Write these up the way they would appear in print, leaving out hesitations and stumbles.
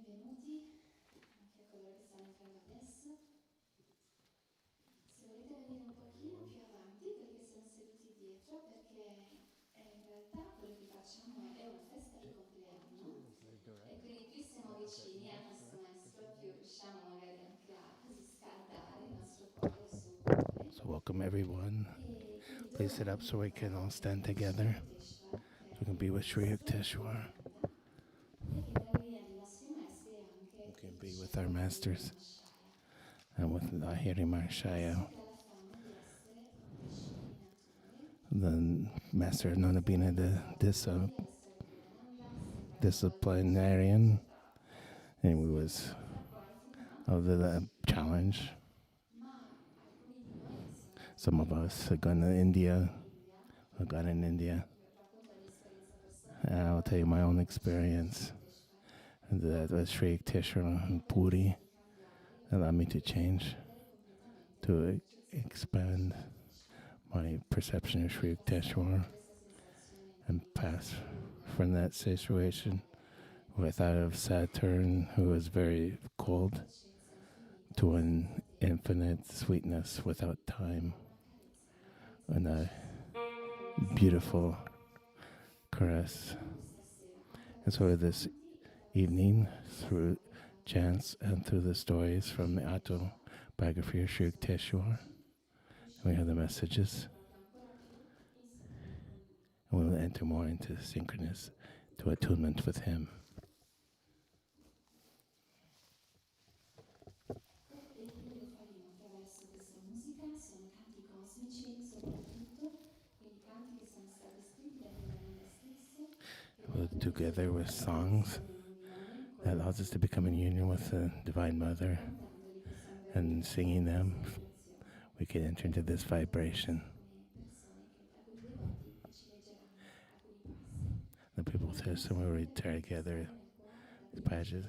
benvenuti anche a coloro che stanno entrando adesso. Se volete venire un pochino più avanti, quelli che sono seduti dietro, perché in realtà quello che facciamo è una festa di compleanno e quindi più siamo vicini al nostro maestro, più riusciamo magari anche a così scaldare il nostro cuore, il suo cuore. So welcome everyone. Please sit up so we can all stand together. So we can be with Sri Yukteswar. We can be with our masters and with 𝗙𝗰𝗀𝗺𝗃𝗃. The master Ananda being the disciplinarian, and we was of the challenge. Some of us have gone to India, have gone in India. And I'll tell you my own experience. And that was Sri Yukteswar in Puri allowed me to change, to expand my perception of Sri Yukteswar and pass from that situation where I thought of Saturn, who was very cold, to an infinite sweetness without time, and a beautiful caress. And so this evening, through chants and through the stories from the autobiography of Sri Yukteswar, we have the messages. And we'll enter more into synchronous to attunement with him. We'll together with songs that allows us to become in union with the Divine Mother, and singing them, we can enter into this vibration. The people with us, and we'll read together these passages,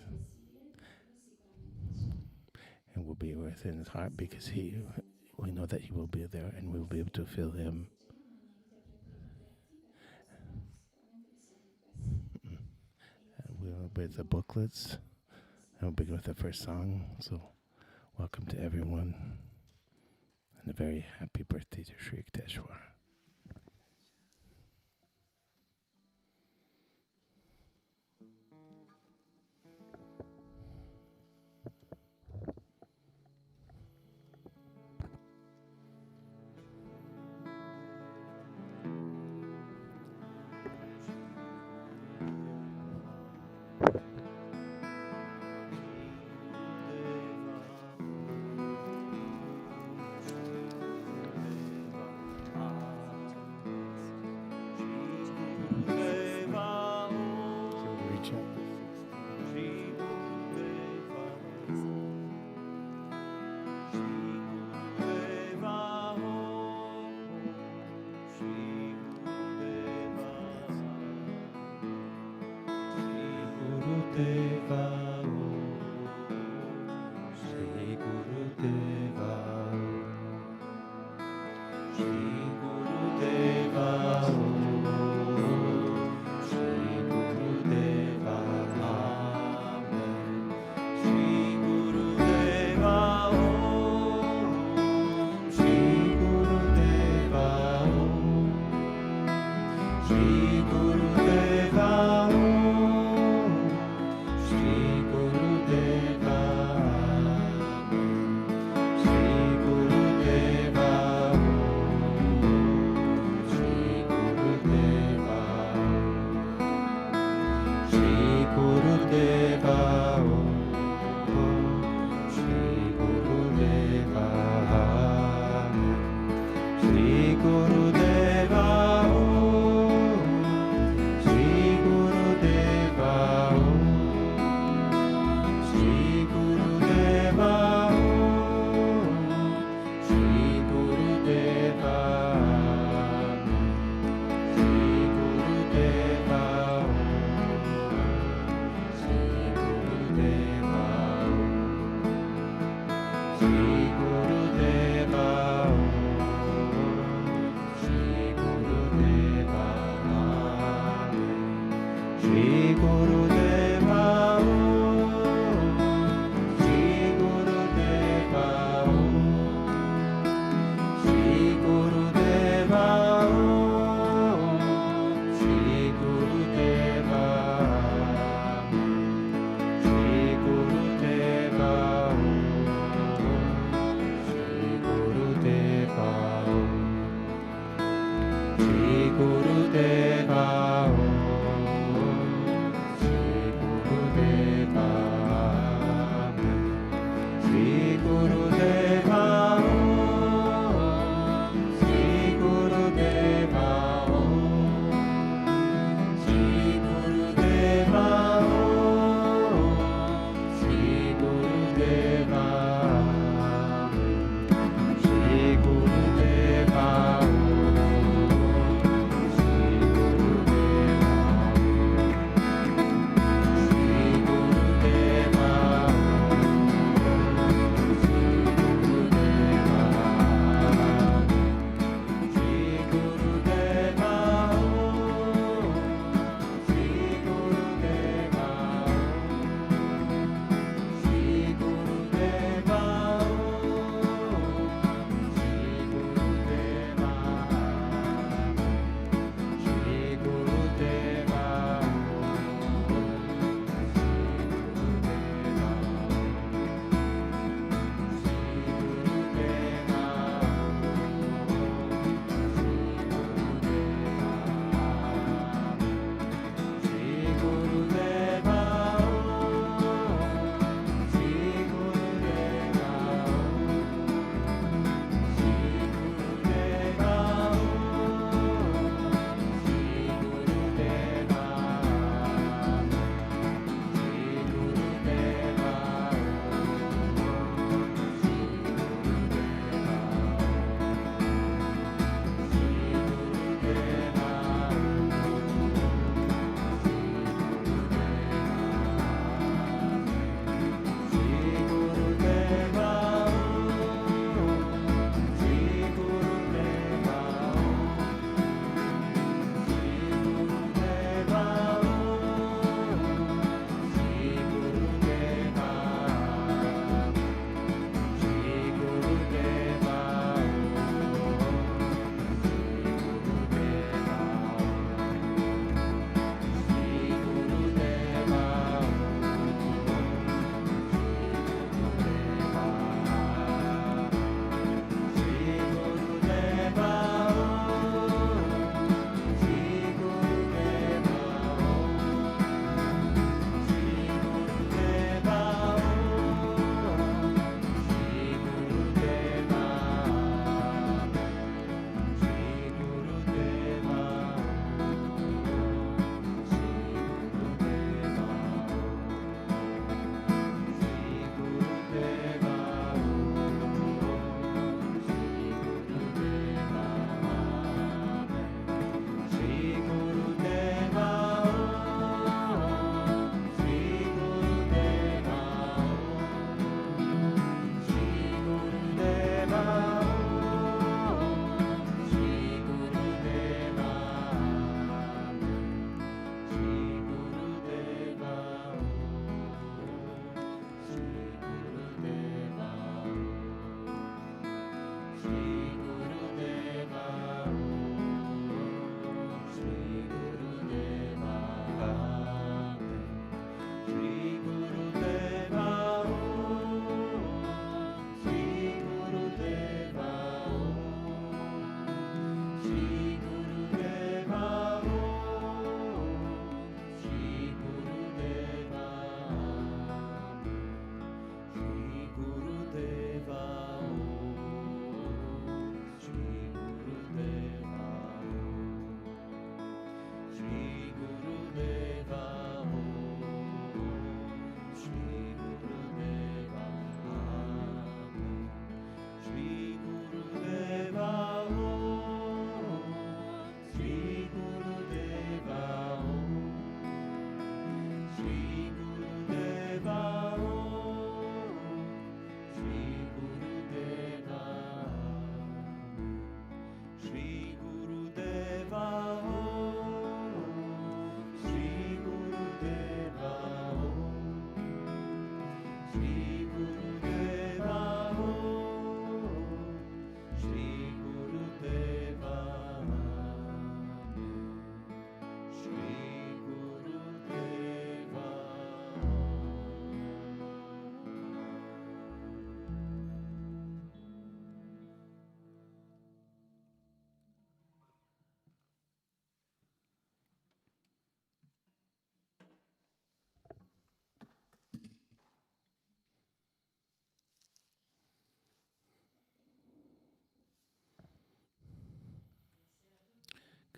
and we'll be within his heart because we know that he will be there, and we will be able to feel him. We'll with the booklets, and we'll begin with the first song. So, welcome to everyone, and a very happy birthday to Sri Yukteswar. Sri Gurudeva Om,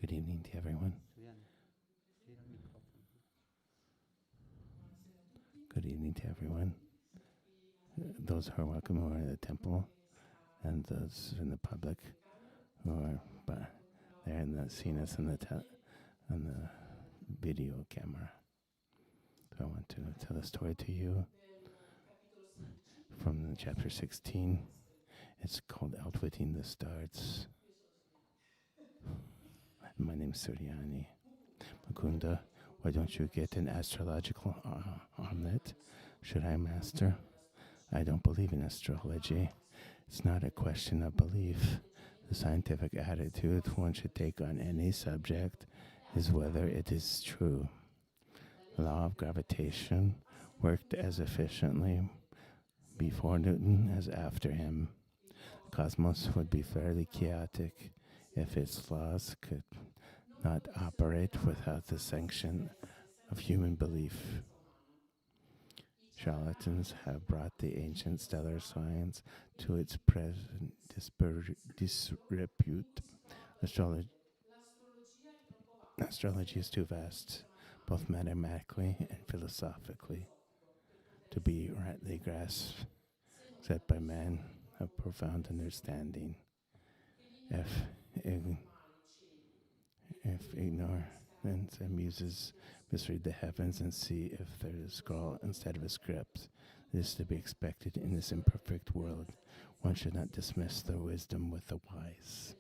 Good evening to everyone. Good evening to everyone. Those who are welcome who are in the temple and those in the public who are there and seen us on the video camera. So I want to tell a story to you from chapter 16. It's called Outwitting the Stars. My name is Suryani. Mukunda, why don't you get an astrological omelet? Should I, master? I don't believe in astrology. It's not a question of belief. The scientific attitude one should take on any subject is whether it is true. The law of gravitation worked as efficiently before Newton as after him. The cosmos would be fairly chaotic if its laws could not operate without the sanction of human belief. Charlatans have brought the ancient stellar science to its present disrepute. Astrology is too vast, both mathematically and philosophically, to be rightly grasped, except by men of profound understanding. If ignorance amuses, misread the heavens and see if there is a scroll instead of a script. This is to be expected in this imperfect world. One should not dismiss the wisdom with the wise.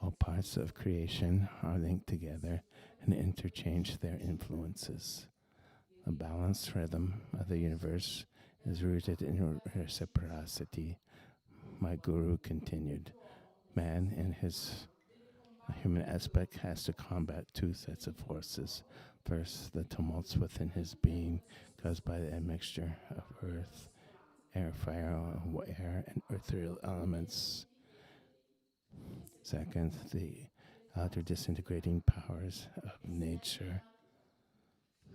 All parts of creation are linked together and interchange their influences. The balanced rhythm of the universe is rooted in reciprocity. My guru continued, man in his human aspect has to combat two sets of forces. First, the tumults within his being caused by the admixture of earth, air, fire, and ethereal elements. Second, the outer disintegrating powers of nature.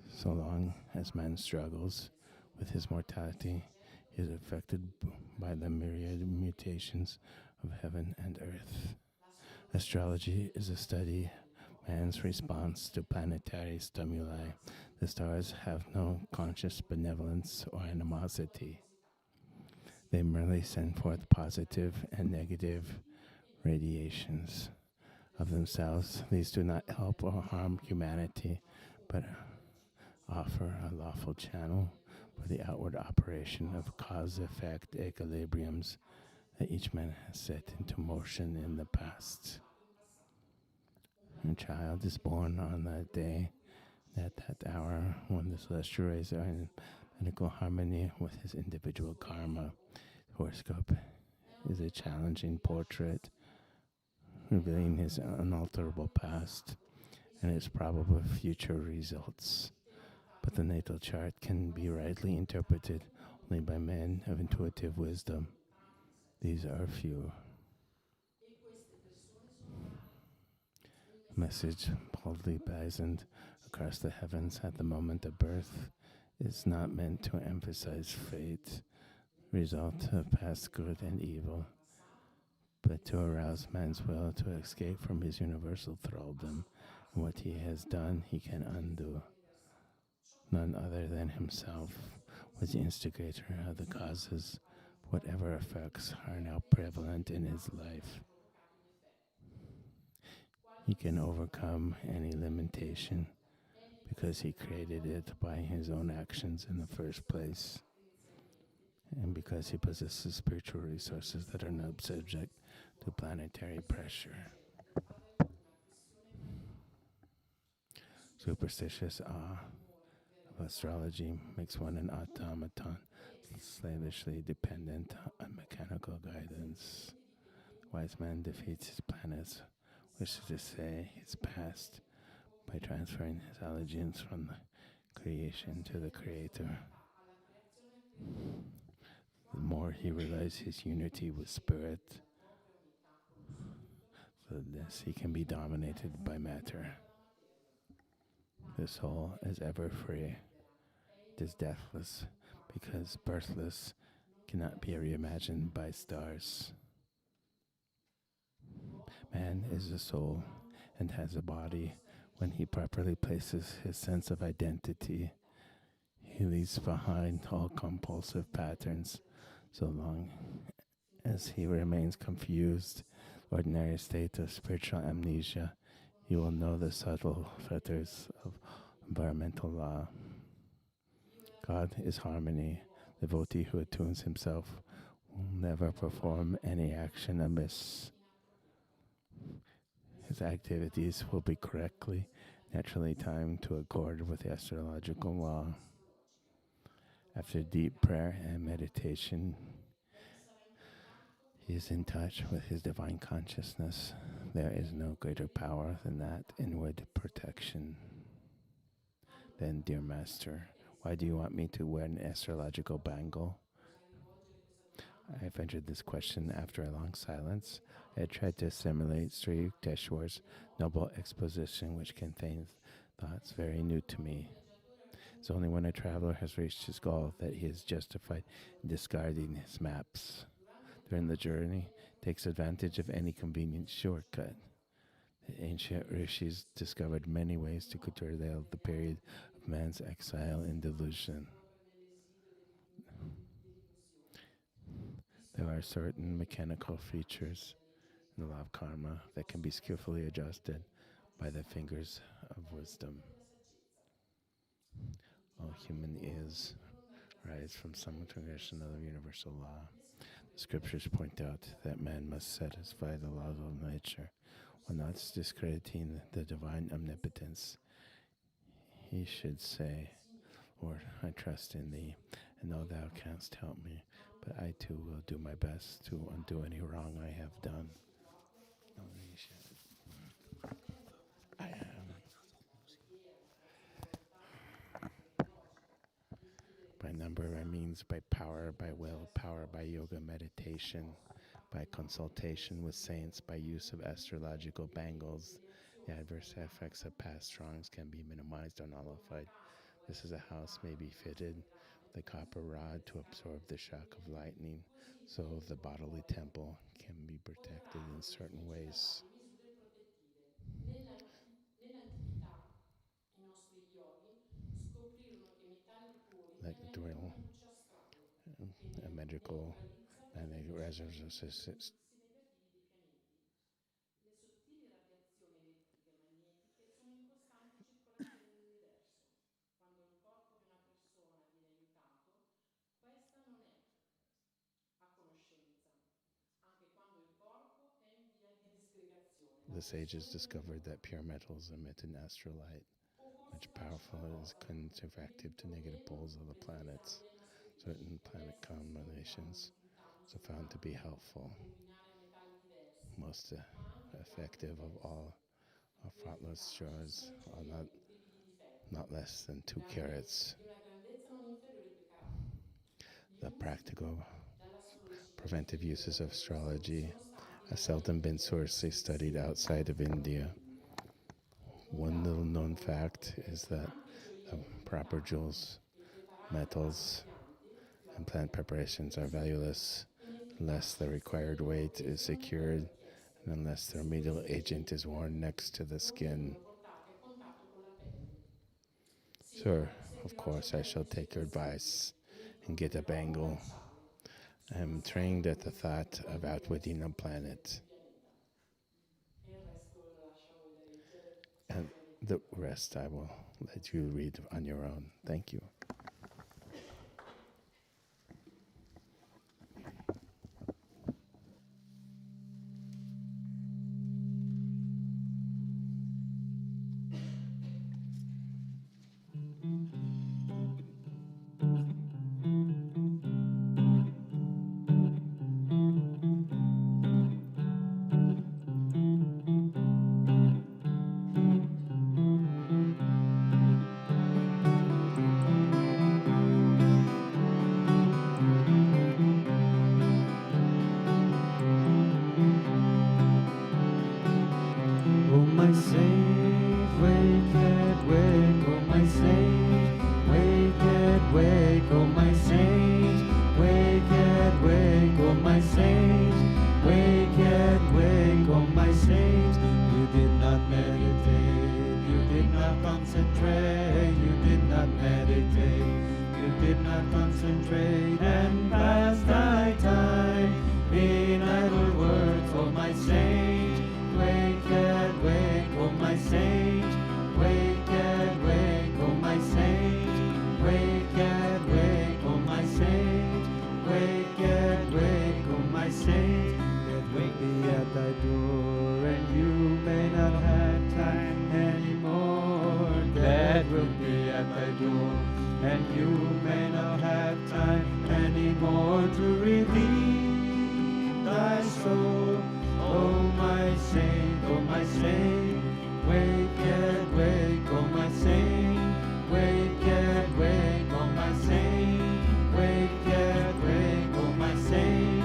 So long as man struggles with his mortality, he is affected by the myriad mutations of heaven and earth. Astrology is a study man's response to planetary stimuli. The stars have no conscious benevolence or animosity. They merely send forth positive and negative radiations. Of themselves, these do not help or harm humanity, but offer a lawful channel for the outward operation of cause-effect equilibriums that each man has set into motion in the past. A child is born on that day, at that hour, when the celestial rays are in medical harmony with his individual karma. Horoscope is a challenging portrait, revealing his unalterable past and its probable future results. But the natal chart can be rightly interpreted only by men of intuitive wisdom. These are few. A message boldly blazoned across the heavens at the moment of birth is not meant to emphasize fate, result of past good and evil, but to arouse man's will to escape from his universal thraldom, and what he has done he can undo. None other than himself was the instigator of the causes. Whatever effects are now prevalent in his life, he can overcome any limitation because he created it by his own actions in the first place, and because he possesses spiritual resources that are not subject to planetary pressure. Superstitious awe of astrology makes one an automaton, slavishly dependent on mechanical guidance. Wise man defeats his planets, which is to say his past, by transferring his allegiance from the creation to the creator. The more he realizes his unity with spirit, the less he can be dominated by matter. The soul is ever free. It is deathless because birthless cannot be reimagined by stars. Man is the soul, and has a body. When he properly places his sense of identity, he leaves behind all compulsive patterns. So long as he remains confused, ordinary state of spiritual amnesia, he will know the subtle fetters of environmental law. God is harmony. The devotee who attunes himself will never perform any action amiss. His activities will be correctly, naturally timed to accord with the astrological law. After deep prayer and meditation, he is in touch with his divine consciousness. There is no greater power than that inward protection. Then, dear Master, why do you want me to wear an astrological bangle? I ventured this question after a long silence. I had tried to assimilate Sri Yukteswar's noble exposition, which contains thoughts very new to me. It's only when a traveler has reached his goal that he is justified in discarding his maps. During the journey, he takes advantage of any convenient shortcut. The ancient rishis discovered many ways to curtail the period of man's exile and delusion. There are certain mechanical features in the law of karma that can be skillfully adjusted by the fingers of wisdom. All human is rise from some transgression of the universal law. The scriptures point out that man must satisfy the laws of nature. While not discrediting the divine omnipotence, he should say, Lord, I trust in thee, and know thou canst help me, but I too will do my best to undo any wrong I have done. By number, I means by power, by will, power by yoga meditation, by consultation with saints, by use of astrological bangles. The adverse effects of past wrongs can be minimized or nullified. This is a house may be fitted with a copper rod to absorb the shock of lightning, so the bodily temple can be protected in certain ways. Like drill, a medical resources. Le sottili radiazioni elettriche e magnetiche sono in costante circolazione nell'universo. Quando il corpo di una persona viene aiutato, questa non è a conoscenza, anche quando il corpo è in via di disgregazione. The sages discovered that pure metals emit an astral light, much powerful as conservative to negative poles of the planets. Certain planet combinations are found to be helpful. Most effective of all are faultless shards, are not less than 2 carats. The practical preventive uses of astrology have seldom been sourcely studied outside of India. One little known fact is that proper jewels, metals, and plant preparations are valueless unless the required weight is secured and unless the remedial agent is worn next to the skin. Sir, of course I shall take your advice and get a bangle. I am trained at the thought of outwitting a planet. And the rest I will let you read on your own. Thank you. and you may not have time anymore to redeem thy soul. Oh my saint, wake and wake, oh my saint, wake and wake, oh my saint, wake and wake, oh my saint,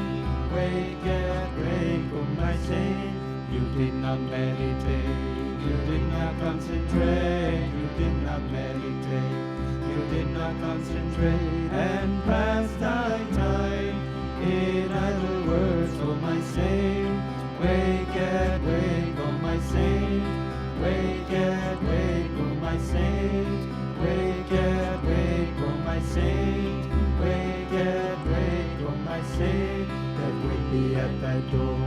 wake and wake, oh my saint. You did not meditate, you did not concentrate, you did not meditate, you did not concentrate, and pass thy time in idle words, oh my saint. Wake and wake, oh my saint, wake and wake, oh my saint, wake and wake, oh my saint, wake and wake, oh my saint. That will be at thy door,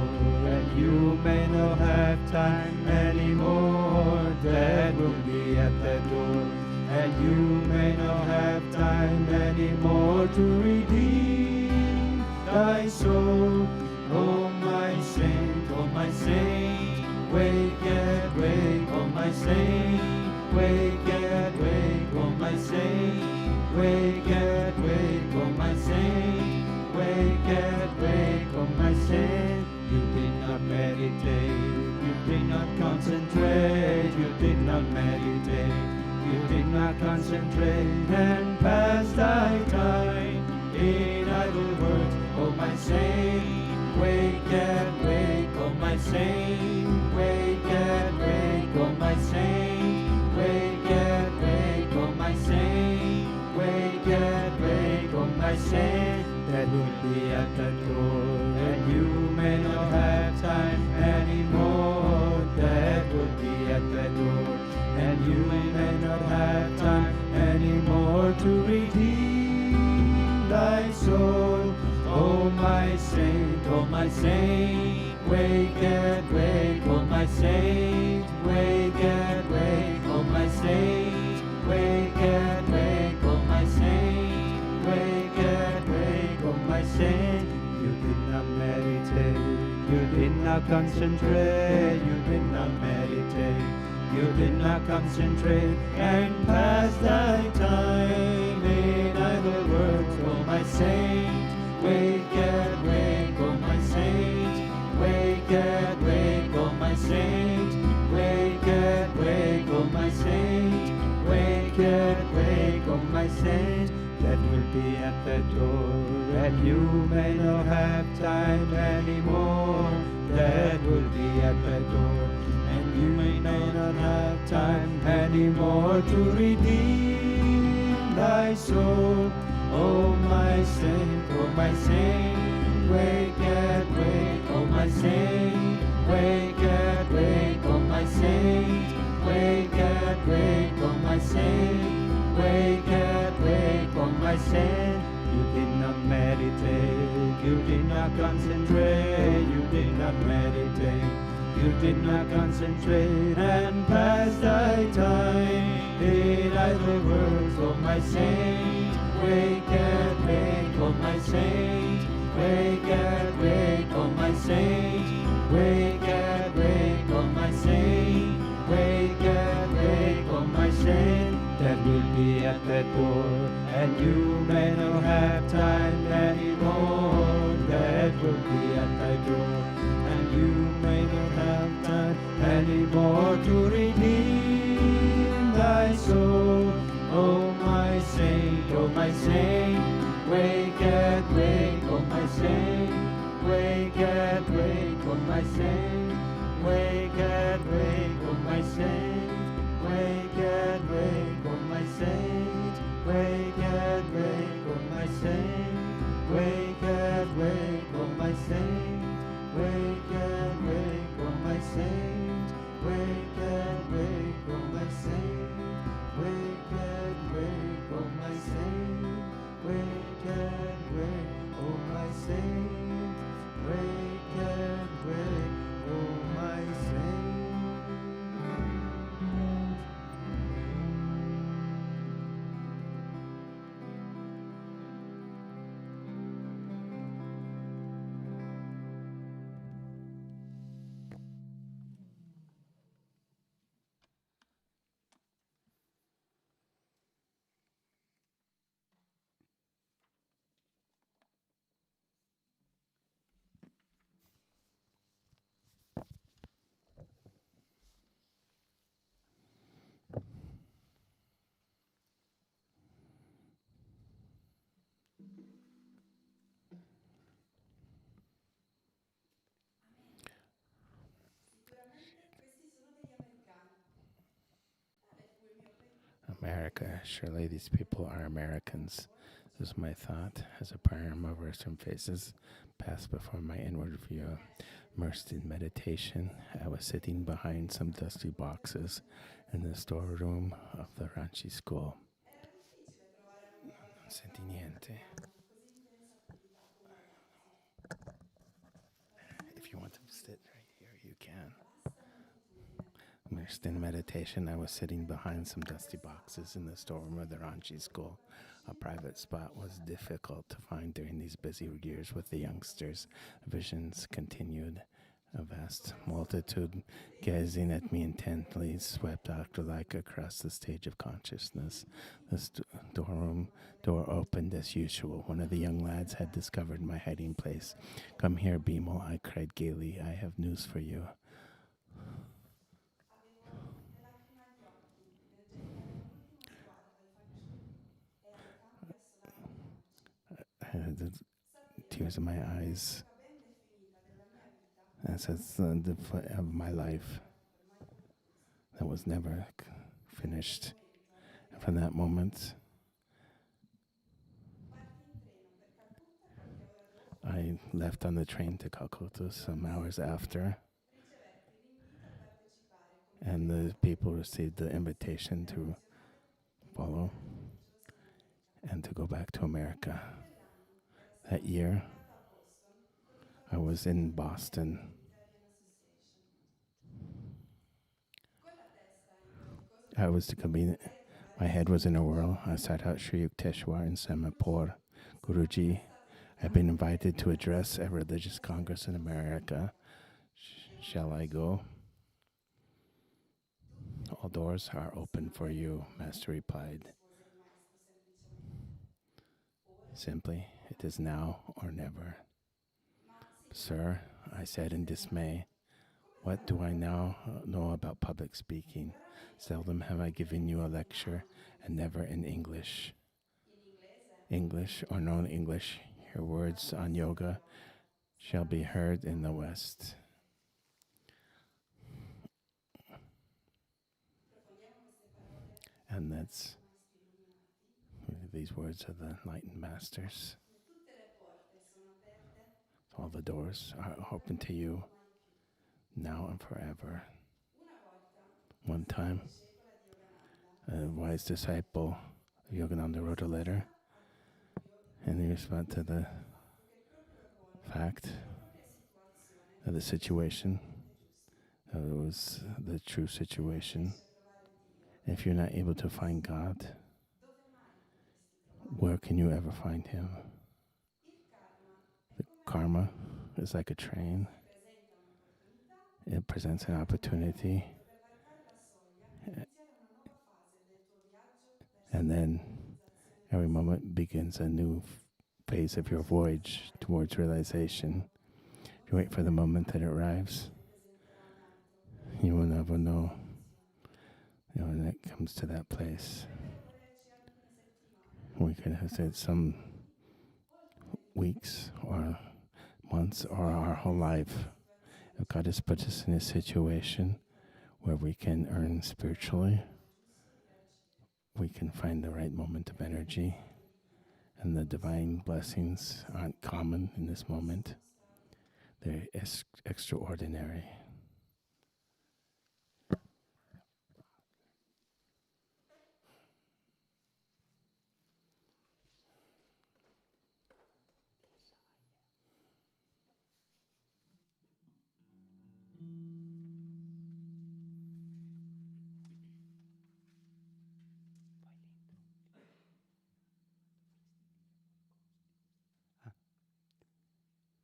and you may not have time anymore. That will be at thy door, and you may not have time anymore to redeem thy soul. Oh my saint, wake and wake, oh my saint, wake and wake, oh my saint, wake and wake, oh my saint, wake and wake, oh my saint. You did not meditate, you did not concentrate, you did not meditate, you did not concentrate, and pass thy time in idle words, oh my saint. Wake and wake, oh my saint, wake and wake, oh my saint, wake and wake, oh my saint, wake and wake, oh my saint. That will be at the door, and you may not have time anymore. That will be at the door, and you may not have time anymore to redeem thy soul. Oh my saint, wake and wake, oh my saint, wake and wake, oh my saint, wake and wake, oh my saint, wake and wake, oh my saint. You did not meditate, you did not concentrate, you did not meditate, you did not concentrate, and pass thy time in idle words, oh my saint. Wake and wake, oh my saint, wake and wake, oh my saint, wake and wake, oh my saint, wake and wake, oh my saint. That will be at the door, and you may not have time anymore. That will be at the door, and you may not have time anymore to redeem thy soul. Oh my saint, wake and wake, oh my saint, wake and wake, oh my saint, wake and wake, oh my saint, wake and wake, oh my saint. You did not meditate, you did not concentrate, you did not meditate, you did not concentrate, and pass thy time in idle words, oh my saint. Wake and wake, oh my saint, wake and wake, oh my saint, wake and wake, oh my saint, wake and wake, oh my saint. That will be at the door, and you may not have time anymore. That will be at the door, and you may not have time anymore to redeem thy soul. Oh my saint, wake and wake, oh my saint, wake and wake, oh my saint, wake and wake, oh my saint, wake and wake, oh my saint, wake and wake, oh my saint, wake and wake, oh my saint, wake and wake, oh my saint, wake and wake, oh my saint. Wake and wake, oh my saint, wake and wake, oh my saint, wake and wake, oh my saint. America. Surely these people are Americans. This is my thought as a panorama of Western faces passed before my inward view. Immersed in meditation, I was sitting behind some dusty boxes in the storeroom of the Ranchi school. Era difficile trovare nulla da Non fare senti quando niente. abbiamo così intensa attività come ragazzi. If you want to sit right here, you can. Vasta moltitudine. Immersed in meditation, I was sitting behind some dusty boxes in the storeroom of the Ranchi school. A private spot was difficult to find during these busy years with the youngsters. Visions continued. A vast multitude gazing at me intently swept like across the stage of consciousness. The storeroom door opened as usual. One of the young lads had discovered my hiding place. "Come here, Bimo," I cried gaily. "I have news for you." Avevo le lacrime agli occhi, leggendo l'ultimo sguardo ai fanciulli e ai campi assolati di lanci. I had the Sapevo tears in my che eyes. l'epoca ben definita della mia vita As of my life ormai conclusa. that was never finished. Momento And avrei from that moment, parti in treno per Calcutta qualche ora dopo. I left on the train to Calcutta some hours after, Ricevetti l'invito a partecipare come and the people received the invitation to follow and to go back to America. That year, I was in Boston. I was to convene. My head was in a whirl. I sought out Sri Yukteswar in Semaipur. Guruji, I've been invited to address a religious congress in America. Shall I go? All doors are open for you, Master replied. Simply, it is now or never. Sir, I said in dismay, what do I now know about public speaking? Seldom have I given you a lecture, and never in English. English or non-English, your words on yoga shall be heard in the West. And that's these words of the enlightened masters. All the doors are open to you now and forever. One time, a wise disciple of Yogananda wrote a letter, and he responded to the fact of the situation, that it was the true situation. If you're not able to find God, where can you ever find Him? The karma is like a train. It presents an opportunity, and then every moment begins a new phase of your voyage towards realization. If you wait for the moment that it arrives, you will never know, when it comes to that place. We could have said some weeks or months or our whole life. If God has put us in a situation where we can earn spiritually, we can find the right moment of energy, and the divine blessings aren't common in this moment. They're extraordinary.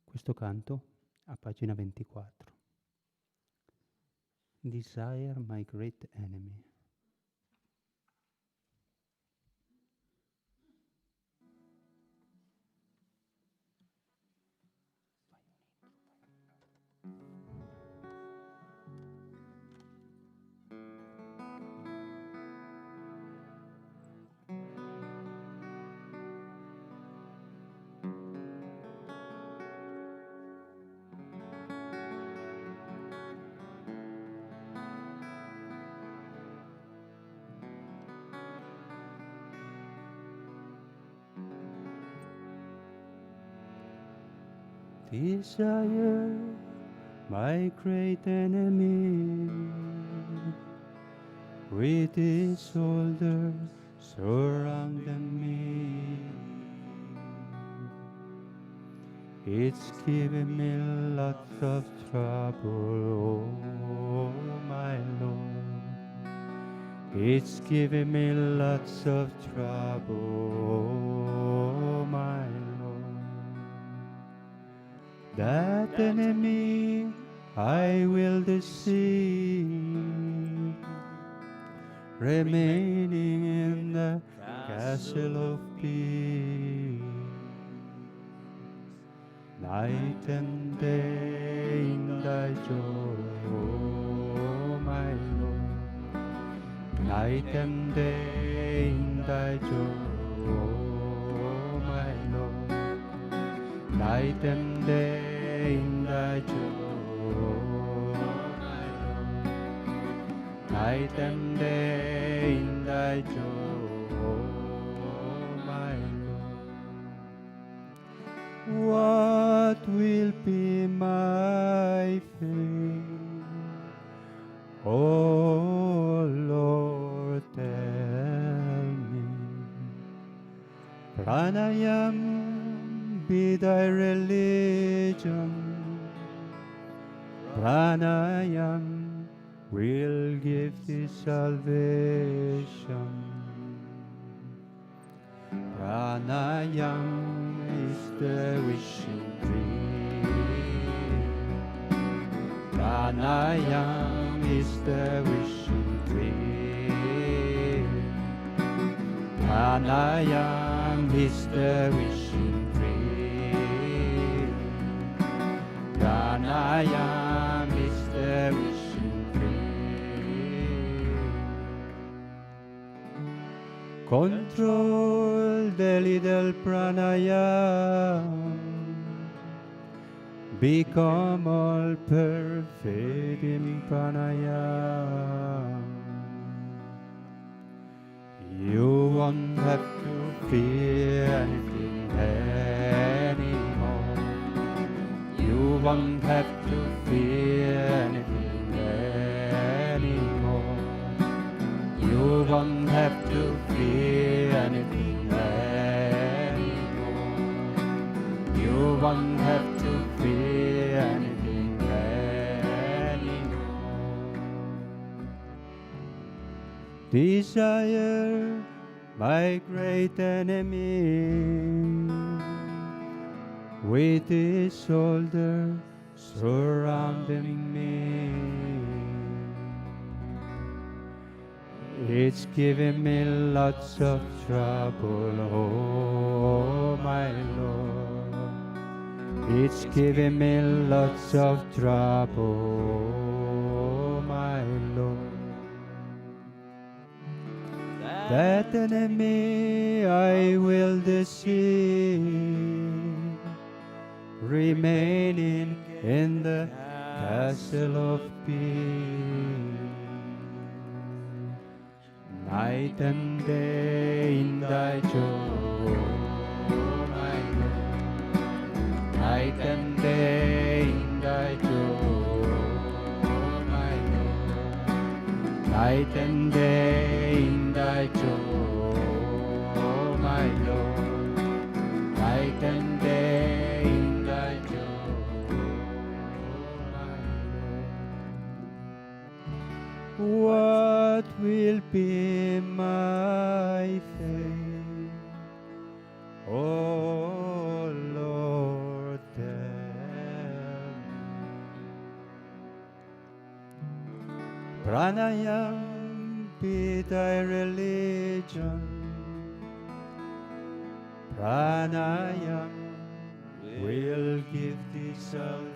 Questo canto a pagina 24. Desire, my great enemy. Desire, my great enemy, with his shoulder surrounding me. It's giving me lots of trouble, oh my Lord. It's giving me lots of trouble, oh my Lord. That enemy I will deceive, remaining in the castle of peace. Night and day in thy joy, oh my Lord. Night and day in thy joy, oh my Lord. Night and day in thy joy, oh my Lord. Night and day in thy joy, oh my Lord. What will be my fate? Oh Lord, tell me. Pranayam be thy religion. Pranayam will give thee salvation. Pranayam is the wishing dream. Pranayam is the wishing dream. Pranayam is the wishing dream. Pranayam is the wishing dream. Control the little pranayam. Become all perfect in pranayam. You won't have to fear anything anymore. You won't have to fear anything anymore. You won't have to fear anything anymore. You won't have to fear anything anymore. Desire, my great enemy, with his shoulder surrounding me. It's giving me lots of trouble, oh my Lord. It's giving me lots of trouble, oh my Lord. That enemy I will deceive, remaining in the castle of peace. Night and day in thy joy, oh my Lord. Night and day in thy joy, oh my Lord. Night and day in thy joy, oh my Lord. Night and day in thy joy, oh my Lord. What will be my fate? Oh Lord, tell me. Pranayam be thy religion. Pranayam will give thee salvation.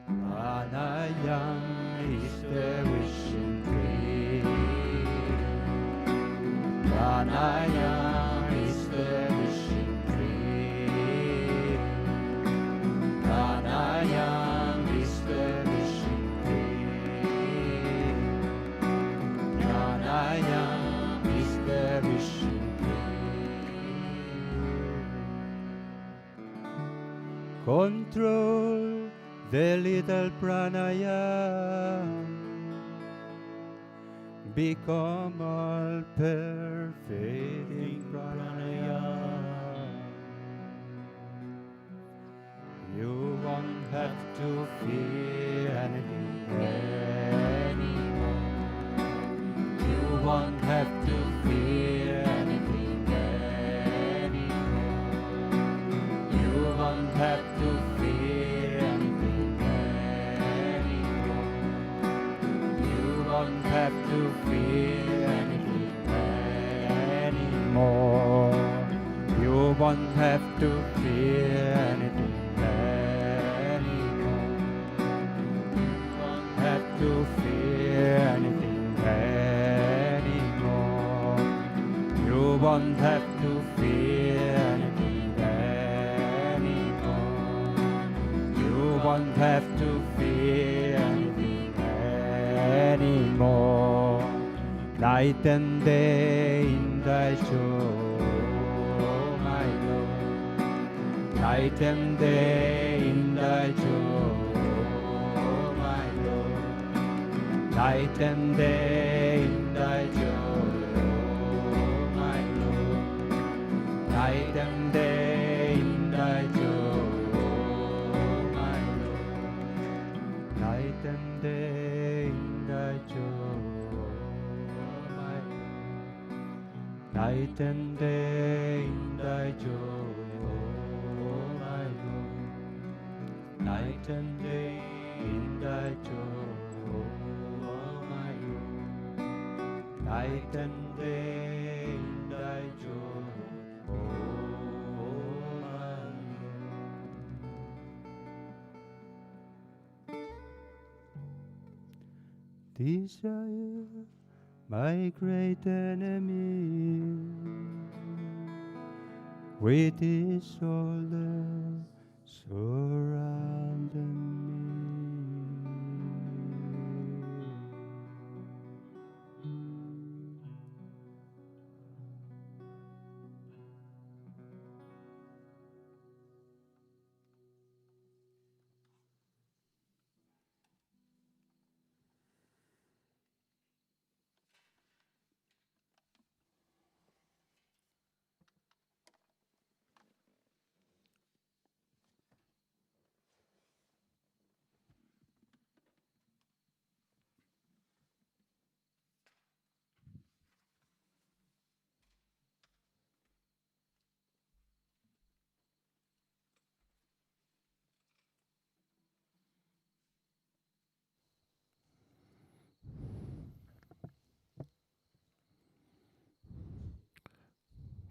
Pranayam is the wishing dream. Pranayam is the wishing dream. Pranayam is the wishing dream. Pranayam is the wishing dream. Control the little pranayama. Become all perfect pranayama. You won't have to fear anything anymore. You won't have to fear anything anymore. You won't have to fear anything anymore. You won't have to fear anything anymore. You won't have to fear anything anymore. You won't have to fear anything anymore. You won't have to fear anything anymore. You won't have to fear anything anymore. Night and day in thy show, my Lord. Night and day in thy show, my Lord. Night and day in thy show, my Lord. Night and day in thy show, my Lord. Night and day in thy show, my Lord. Night and day in thy joy, oh my Lord. Night and day in thy joy, oh my Lord. Night and day in thy joy, oh my Lord. Desire, my great enemy, with his shoulder surrounding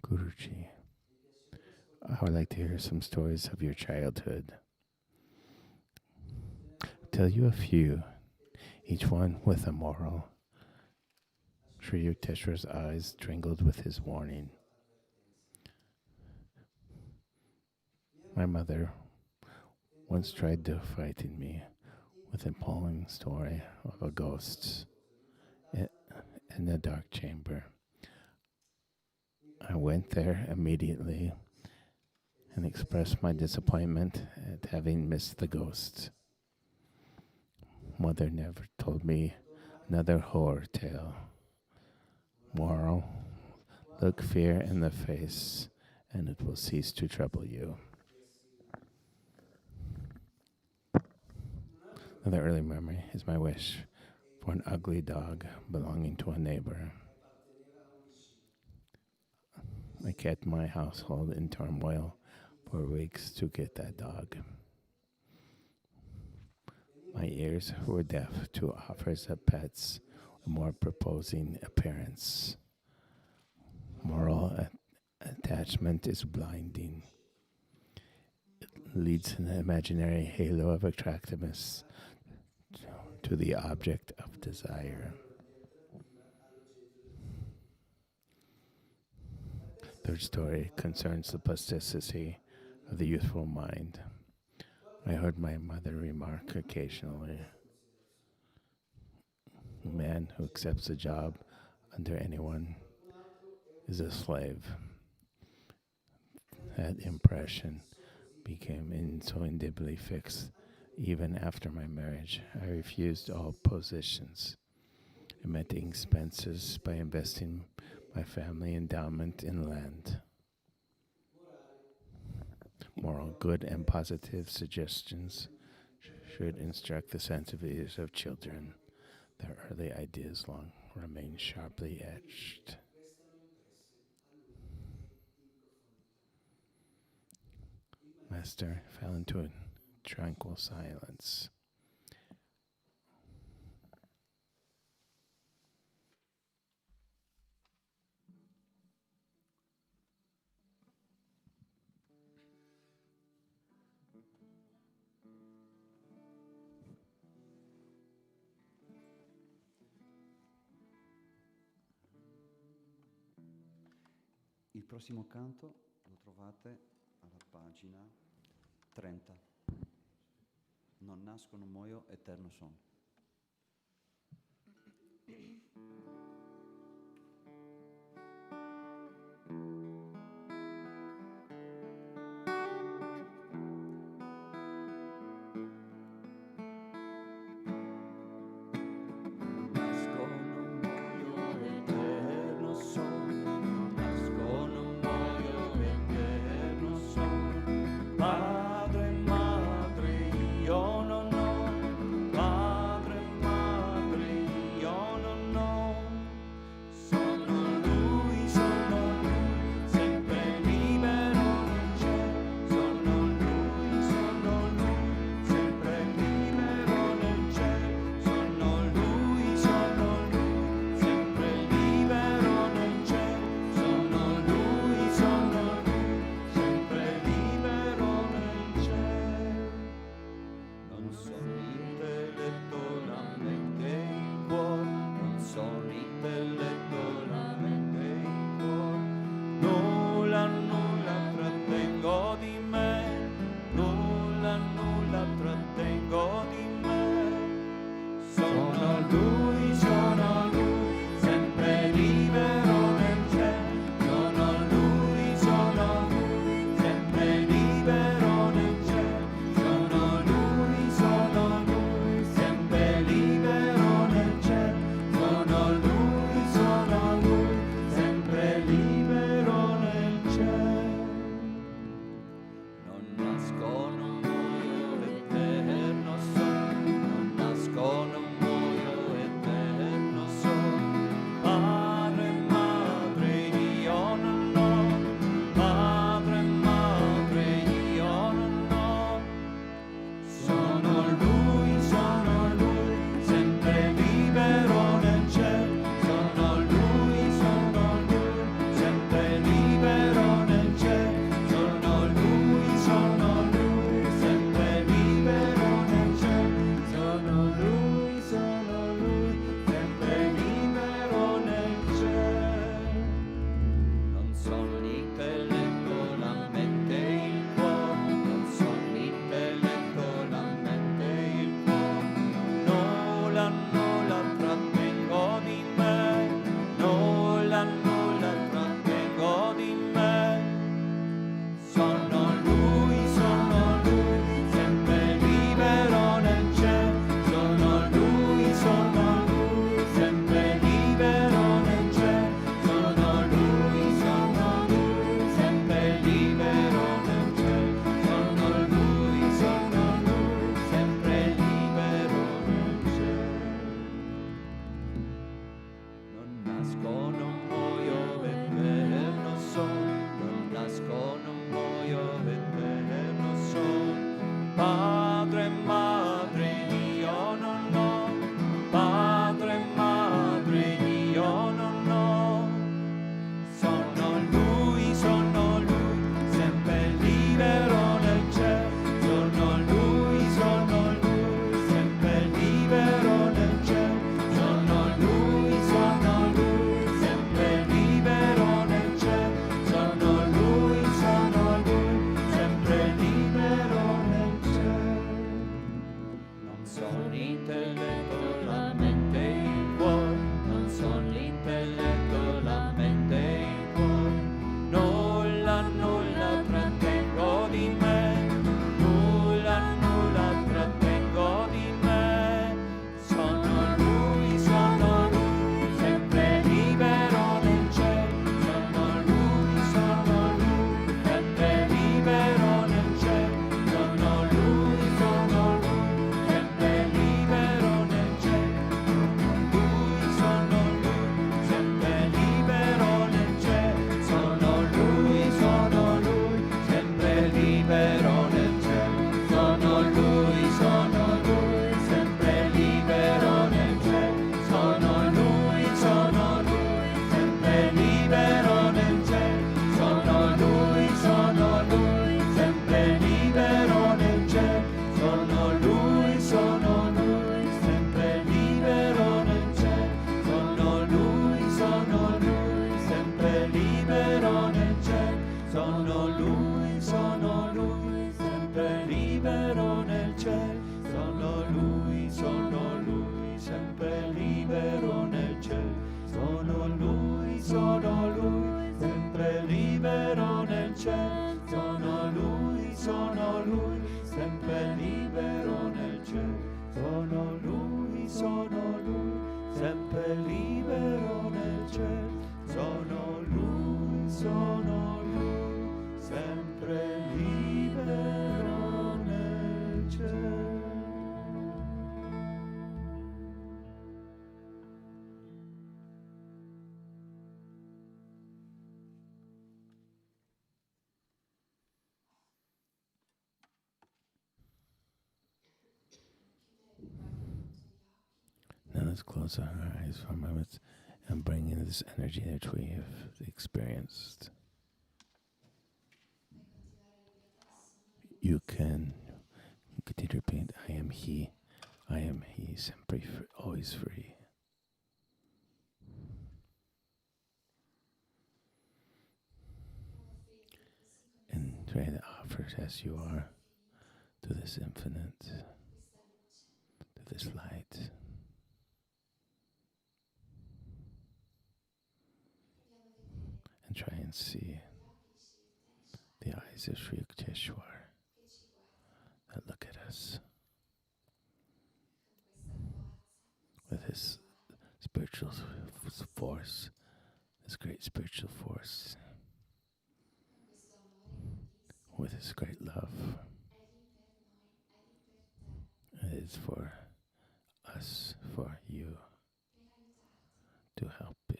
Guruji, I would like to hear some stories of your childhood. Tell you a few, each one with a moral. Sri Yukteswar's eyes twinkled with his warning. My mother once tried to frighten me with an appalling story of a ghost in a dark chamber. I went there immediately and expressed my disappointment at having missed the ghost. Mother never told me another horror tale. Moral: look fear in the face, and it will cease to trouble you. Another early memory is my wish for an ugly dog belonging to a neighbor. I kept my household in turmoil for weeks to get that dog. My ears were deaf to offers of pets with more proposing appearance. Moral: attachment is blinding. It leads an imaginary halo of attractiveness to the object of desire. Third story concerns the plasticity of the youthful mind. I heard my mother remark occasionally, a man who accepts a job under anyone is a slave. That impression became so indelibly fixed. Even after my marriage, I refused all possessions. I met the expenses by investing my family endowment in land. Moral, good, and positive suggestions should instruct the sensibilities of children. Their early ideas long remain sharply etched. Master fell into a tranquil silence. Il prossimo canto lo trovate alla pagina 30. Non nasco, non muoio, eterno sono. Sono lui, sempre libero nel cielo. sempre libero nel cielo. Now let's close our eyes for a moment and bring in this energy that we have experienced. You can continue to repeat, I am He, sempre, always free. And try to offer it as you are to this infinite, to this light. And try and see the eyes of Sri Yukteswar that look at us with his spiritual force, this great spiritual force, with his great love. It is for us, for you, to help you.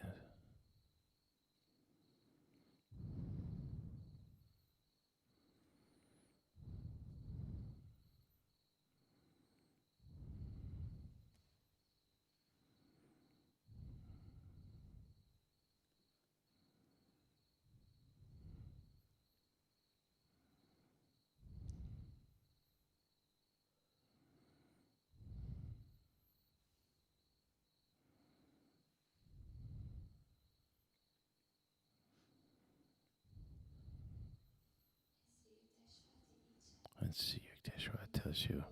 And Sri Yukteswar tells you,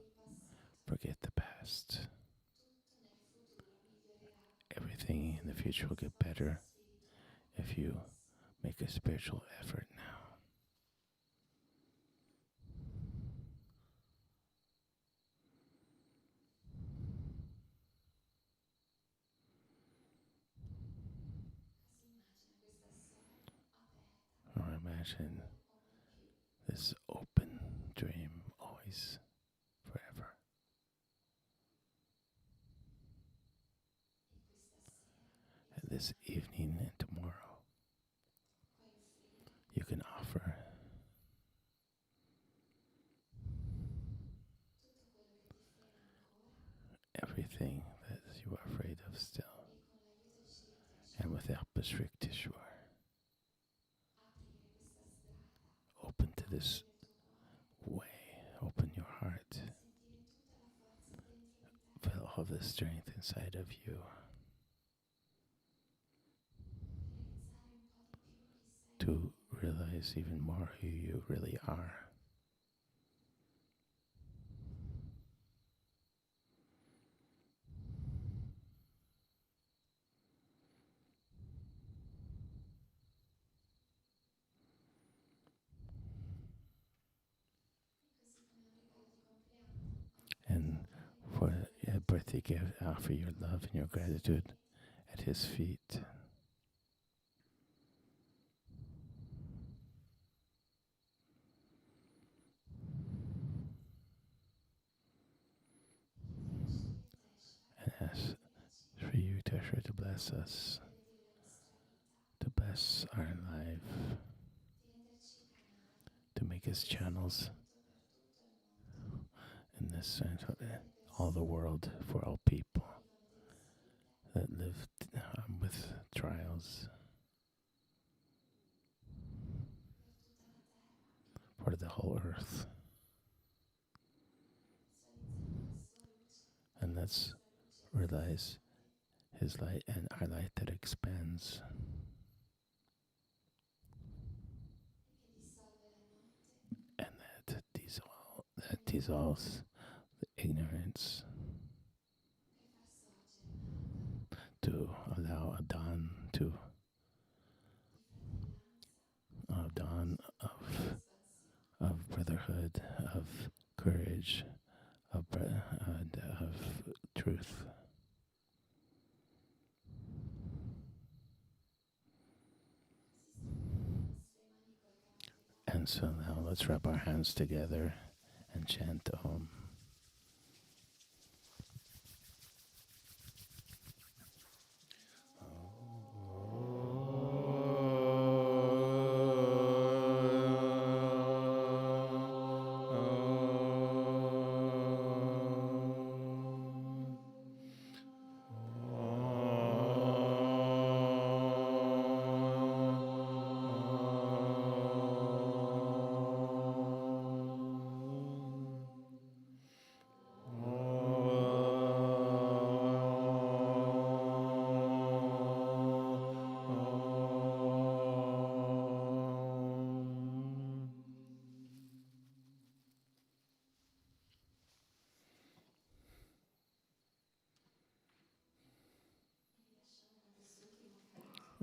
forget the past. Everything in the future will get better if you make a spiritual effort now. Or imagine this open dream always, forever. And this evening and tomorrow, you can offer everything that you are afraid of still. And with the help of Sri Yukteswar, open to this way, open your heart, feel all the strength inside of you to realize even more who you really are. And for a birthday gift, offer your love and your gratitude at his feet. And ask Sri Yukteswar to bless us, to bless our life, to make us channels in this all the world, for all people that live with trials, for the whole earth. And let's realize his light and our light that expands, and that dissolves the ignorance, to allow a dawn of brotherhood, of courage, of truth. And And so now let's rub our hands together and chant Om.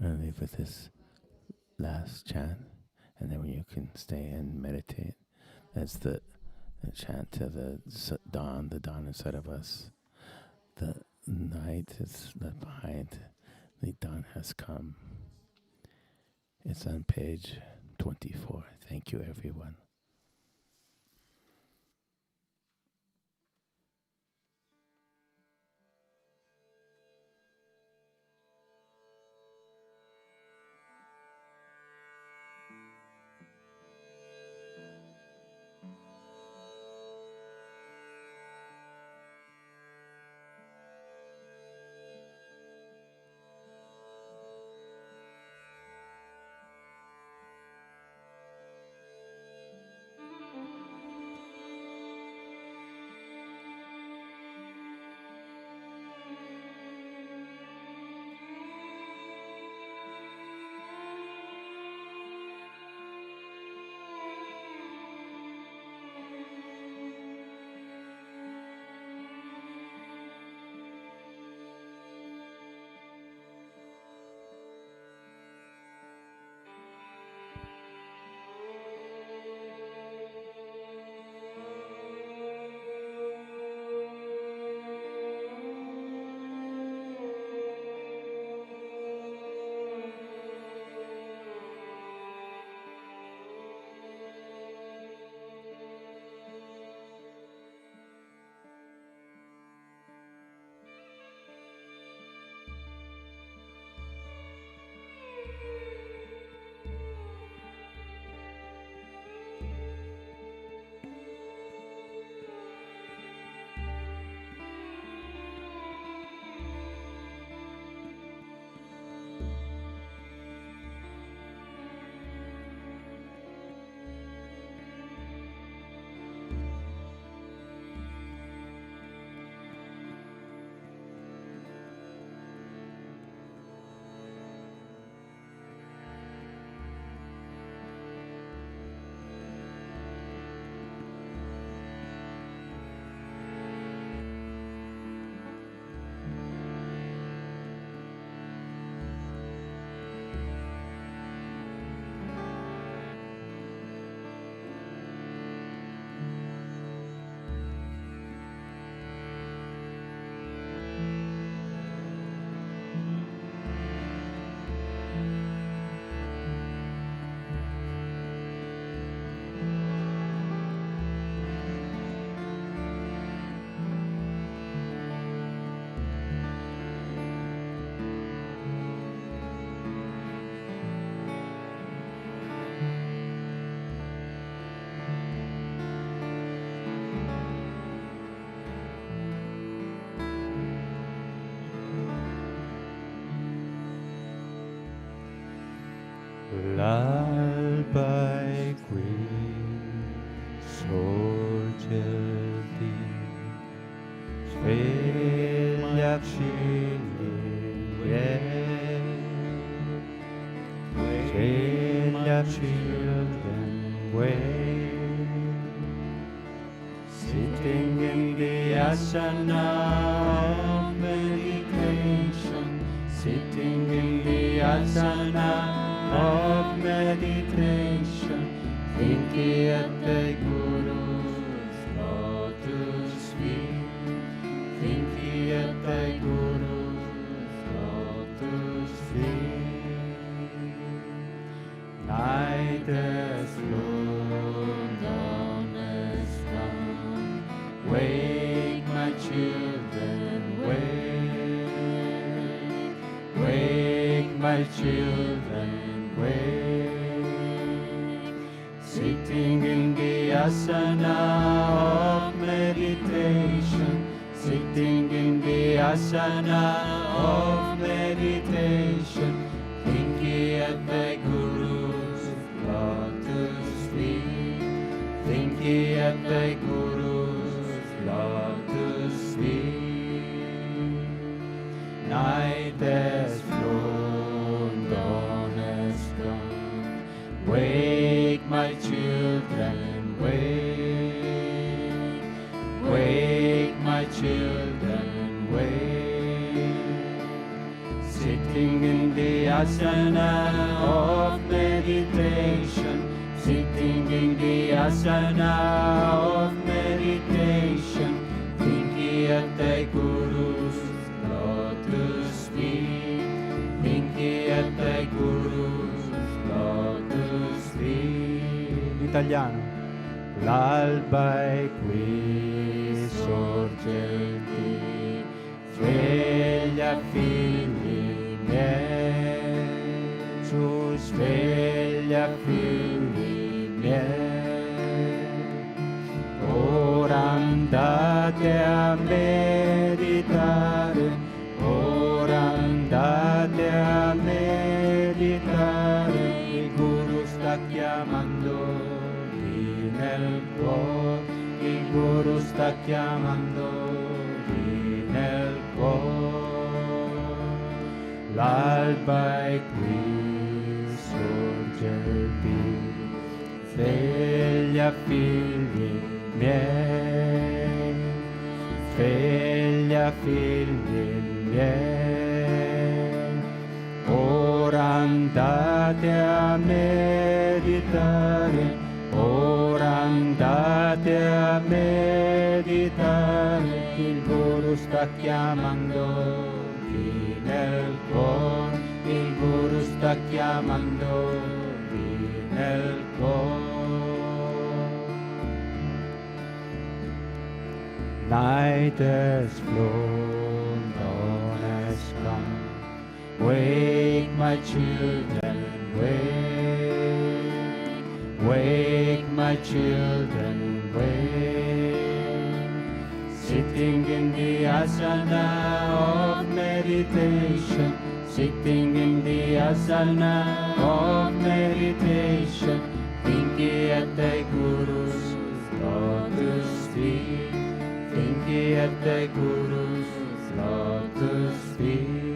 And leave with this last chant, and then you can stay and meditate. That's the chant to the dawn inside of us. The night is left behind. The dawn has come. It's on page 24. Thank you, everyone. L'alba è qui, sorge il dì, svegliaci children, wake, sitting in the asana of meditation, sitting in the asana of meditation, thinking at the Guru's lotus feet, thinking at the Guru's lotus feet. Night has closed. Wake, my children, wake. Wake, my children, wake. Sitting in the asana of meditation, sitting in the asana of meditation, thinking of the Guru's lotus feet, thinking of the Guru's lotus feet. Night has flown, dawn has gone. Wake, my children, wake. Wake, my children, wake. Sitting in the asana of meditation, sitting in the asana of meditation, thinking of the Guru's lotus feet, thinking of the Guru's lotus feet. Italiano. L'alba è qui, sorge qui, sveglia figli miei, su sveglia figli miei. Ora andate a meditare, ora andate a meditare, il Guru sta chiamando nel cuore, il Guru sta chiamando lì nel cuore. L'alba è qui, sorge qui, sveglia figli miei, sveglia figli miei. Ora andate a meditare, ora andate a meditare, il Guru sta chiamando qui nel cuore, il Guru sta chiamando qui nel cuore. Night has flown, dawn has come. Wake, my children, wake. Wake, my children, wake. Sitting in the asana of meditation, sitting in the asana of meditation, thinking at the Guru's lotus feet, thinking at the Guru's lotus feet.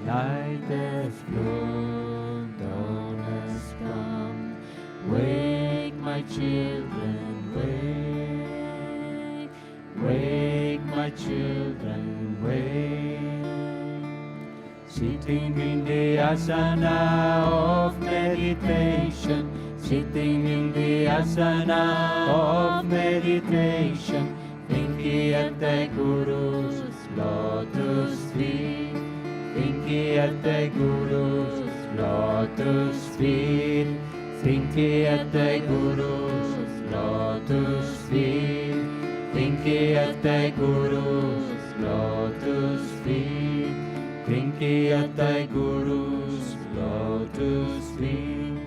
Night has flown, dawn has come. Wake, my children, wake. Wake, my children, wake. Sitting in the asana of meditation, sitting in the asana of meditation, thinking at the Guru's lotus feet, thinking at the Guru's lotus feet, thinking at the Guru's lotus feet, thinking at the Guru's lotus feet, thinking at the Guru's lotus feet,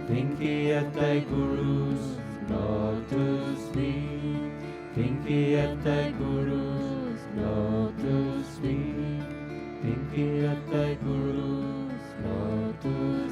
thinking at the Guru's lotus feet, thinking at the Guru's lotus feet, thinking at the Guru's lotus